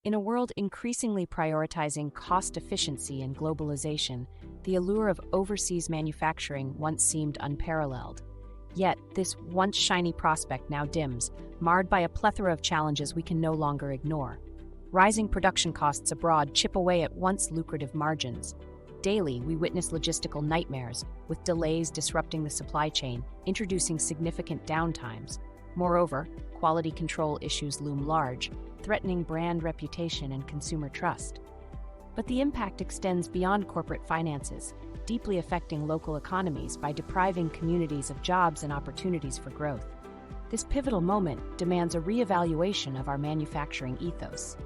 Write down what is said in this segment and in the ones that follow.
In a world increasingly prioritizing cost efficiency and globalization, the allure of overseas manufacturing once seemed unparalleled. Yet, this once shiny prospect now dims, marred by a plethora of challenges we can no longer ignore. Rising production costs abroad chip away at once lucrative margins. Daily, we witness logistical nightmares, with delays disrupting the supply chain, introducing significant downtimes. Moreover, quality control issues loom large, threatening brand reputation and consumer trust. But the impact extends beyond corporate finances, deeply affecting local economies by depriving communities of jobs and opportunities for growth. This pivotal moment demands a reevaluation of our manufacturing ethos.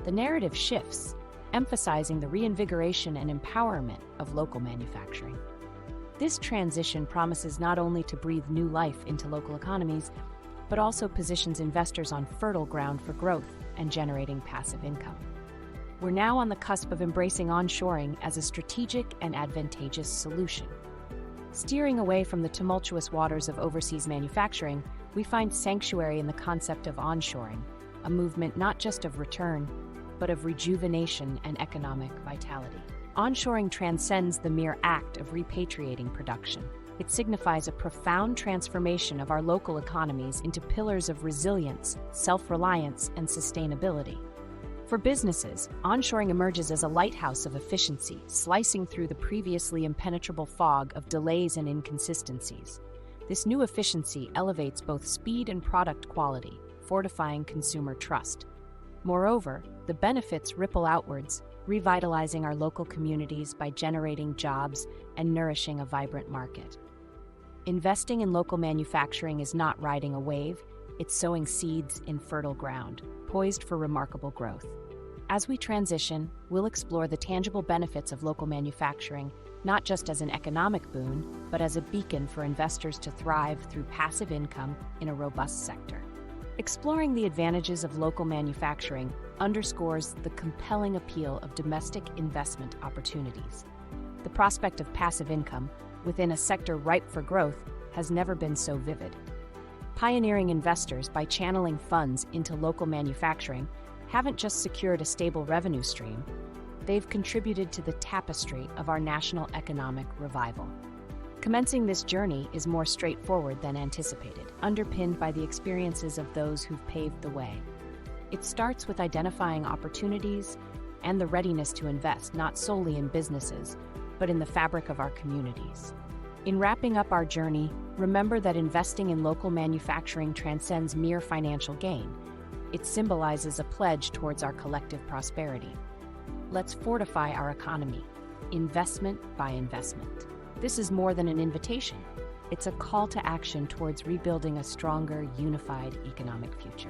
The narrative shifts, emphasizing the reinvigoration and empowerment of local manufacturing. This transition promises not only to breathe new life into local economies, but also positions investors on fertile ground for growth and generating passive income. We're now on the cusp of embracing onshoring as a strategic and advantageous solution. Steering away from the tumultuous waters of overseas manufacturing, we find sanctuary in the concept of onshoring, a movement not just of return, but of rejuvenation and economic vitality. Onshoring transcends the mere act of repatriating production. It signifies a profound transformation of our local economies into pillars of resilience, self-reliance, and sustainability. For businesses, onshoring emerges as a lighthouse of efficiency, slicing through the previously impenetrable fog of delays and inconsistencies. This new efficiency elevates both speed and product quality, fortifying consumer trust. Moreover, the benefits ripple outwards, revitalizing our local communities by generating jobs and nourishing a vibrant market. Investing in local manufacturing is not riding a wave, it's sowing seeds in fertile ground, poised for remarkable growth. As we transition, we'll explore the tangible benefits of local manufacturing, not just as an economic boon, but as a beacon for investors to thrive through passive income in a robust sector. Exploring the advantages of local manufacturing underscores the compelling appeal of domestic investment opportunities. The prospect of passive income within a sector ripe for growth has never been so vivid. Pioneering investors, by channeling funds into local manufacturing, haven't just secured a stable revenue stream, they've contributed to the tapestry of our national economic revival. Commencing this journey is more straightforward than anticipated, underpinned by the experiences of those who've paved the way. It starts with identifying opportunities and the readiness to invest not solely in businesses, but in the fabric of our communities. In wrapping up our journey, remember that investing in local manufacturing transcends mere financial gain. It symbolizes a pledge towards our collective prosperity. Let's fortify our economy, investment by investment. This is more than an invitation. It's a call to action towards rebuilding a stronger, unified economic future.